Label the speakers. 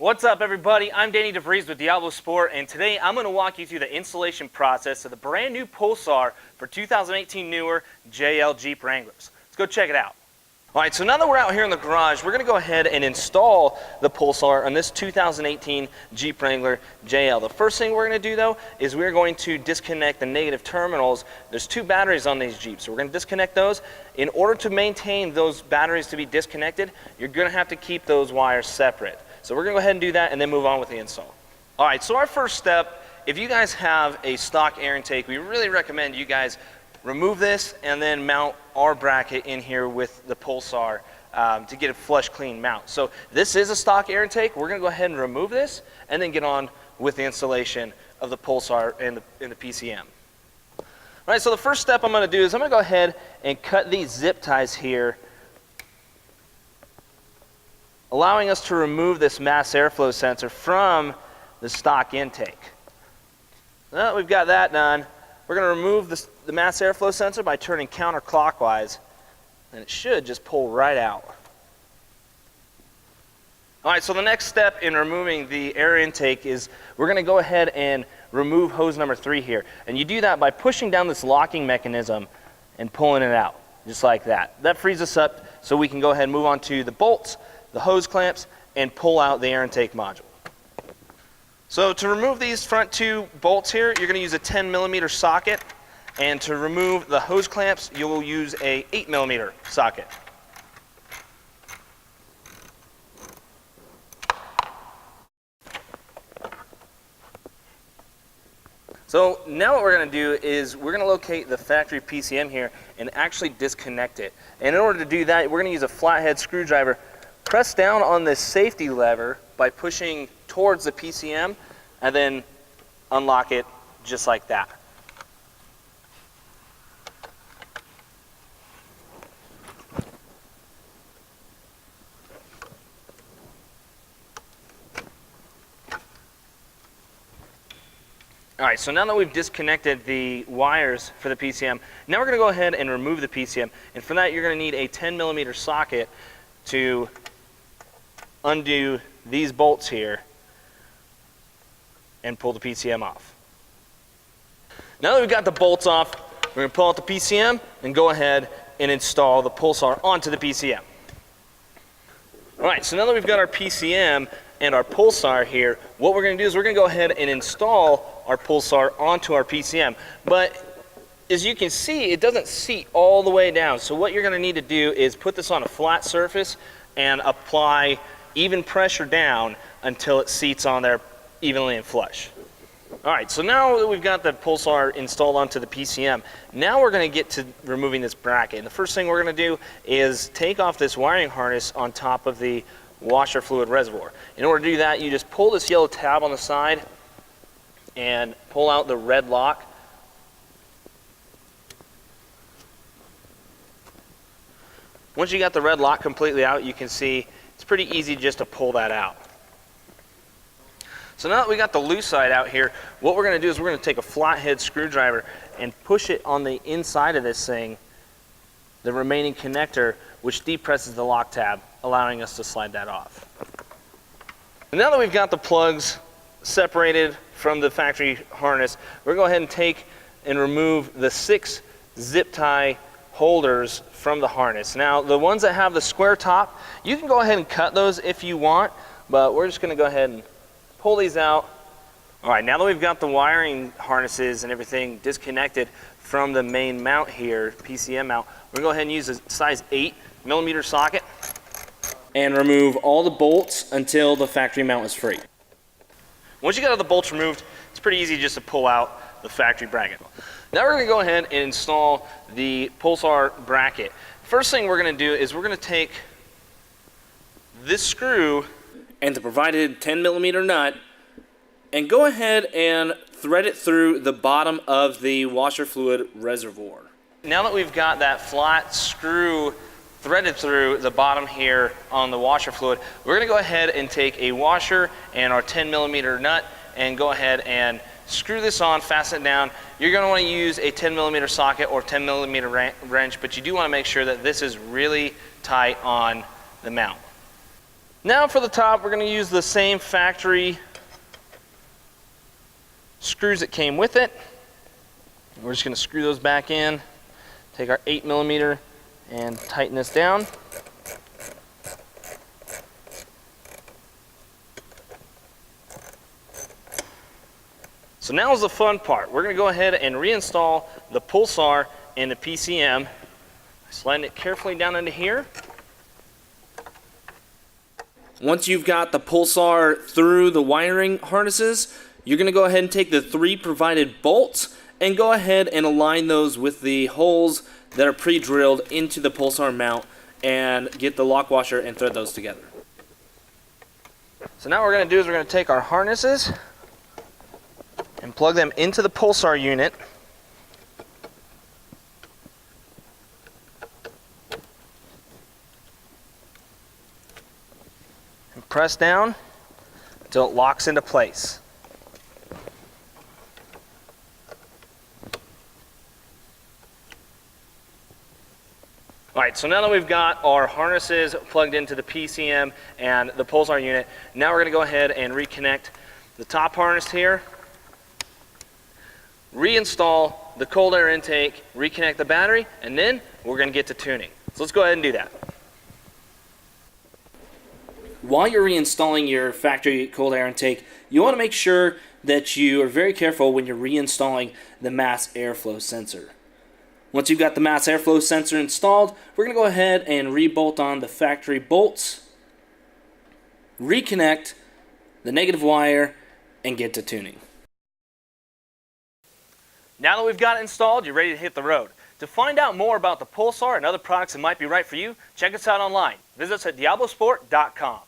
Speaker 1: What's up, everybody? I'm Danny DeVries with DiabloSport, and today I'm going to walk you through the installation process of the brand new Pulsar for 2018 newer JL Jeep Wranglers. Let's go check it out. Alright, so now that we're out here in the garage, we're going to go ahead and install the Pulsar on this 2018 Jeep Wrangler JL. The first thing we're going to do, though, is we're going to disconnect the negative terminals. There's two batteries on these Jeeps, so we're going to disconnect those. In order to maintain those batteries to be disconnected, you're going to have to keep those wires separate. So we're going to go ahead and do that and then move on with the install. Alright, so our first step, if you guys have a stock air intake, we really recommend you guys remove this and then mount our bracket in here with the Pulsar to get a flush, clean mount. So this is a stock air intake. We're going to go ahead and remove this and then get on with the installation of the Pulsar and the PCM. Alright, so the first step I'm going to do is I'm going to go ahead and cut these zip ties here, allowing us to remove this mass airflow sensor from the stock intake. Now that we've got that done, we're going to remove the mass airflow sensor by turning counterclockwise, and it should just pull right out. Alright, so the next step in removing the air intake is we're going to go ahead and remove hose number 3 here. And you do that by pushing down this locking mechanism and pulling it out, just like that. That frees us up so we can go ahead and move on to the bolts, the hose clamps, and pull out the air intake module. So to remove these front 2 bolts here, you're going to use a 10mm socket, and to remove the hose clamps, you'll use a 8mm socket. So now what we're going to do is we're going to locate the factory PCM here and actually disconnect it. And in order to do that, we're going to use a flathead screwdriver. Press down on this safety lever by pushing towards the PCM and then unlock it just like that. Alright, so now that we've disconnected the wires for the PCM, now we're going to go ahead and remove the PCM. And for that, you're going to need a 10mm socket to undo these bolts here and pull the PCM off. Now that we've got the bolts off, we're going to pull out the PCM and go ahead and install the Pulsar onto the PCM. Alright, so now that we've got our PCM and our Pulsar here, what we're going to do is we're going to go ahead and install our Pulsar onto our PCM. But as you can see, it doesn't seat all the way down. So what you're going to need to do is put this on a flat surface and apply even pressure down until it seats on there evenly and flush. Alright, so now that we've got the Pulsar installed onto the PCM, now we're going to get to removing this bracket. And the first thing we're going to do is take off this wiring harness on top of the washer fluid reservoir. In order to do that, you just pull this yellow tab on the side and pull out the red lock. Once you got the red lock completely out, you can see it's pretty easy just to pull that out. So now that we got the loose side out here, what we're going to do is we're going to take a flathead screwdriver and push it on the inside of this thing, the remaining connector, which depresses the lock tab, allowing us to slide that off. And now that we've got the plugs separated from the factory harness, we're going to go ahead and take and remove the 6 zip tie holders from the harness. Now, the ones that have the square top, you can go ahead and cut those if you want, but we're just going to go ahead and pull these out. Alright, now that we've got the wiring harnesses and everything disconnected from the main mount here, PCM mount, we're going to go ahead and use a size 8mm socket and remove all the bolts until the factory mount is free. Once you got all the bolts removed, it's pretty easy just to pull out the factory bracket. Now we're going to go ahead and install the Pulsar bracket. First thing we're going to do is we're going to take this screw and the provided 10mm nut and go ahead and thread it through the bottom of the washer fluid reservoir. Now that we've got that flat screw threaded through the bottom here on the washer fluid, we're going to go ahead and take a washer and our 10mm nut and go ahead and screw this on, fasten it down. You're going to want to use a 10mm socket or 10mm wrench, but you do want to make sure that this is really tight on the mount. Now for the top, we're going to use the same factory screws that came with it. We're just going to screw those back in, take our 8mm and tighten this down. So now is the fun part. We're going to go ahead and reinstall the Pulsar and the PCM. Sliding it carefully down into here. Once you've got the Pulsar through the wiring harnesses, you're going to go ahead and take the 3 provided bolts and go ahead and align those with the holes that are pre-drilled into the Pulsar mount and get the lock washer and thread those together. So now what we're going to do is we're going to take our harnesses and plug them into the Pulsar unit. And press down until it locks into place. Alright, so now that we've got our harnesses plugged into the PCM and the Pulsar unit, now we're going to go ahead and reconnect the top harness here, reinstall the cold air intake, reconnect the battery, and then we're going to get to tuning. So let's go ahead and do that. While you're reinstalling your factory cold air intake, you want to make sure that you are very careful when you're reinstalling the mass airflow sensor. Once you've got the mass airflow sensor installed, we're going to go ahead and rebolt on the factory bolts, reconnect the negative wire, and get to tuning. Now that we've got it installed, you're ready to hit the road. To find out more about the Pulsar and other products that might be right for you, check us out online. Visit us at DiabloSport.com.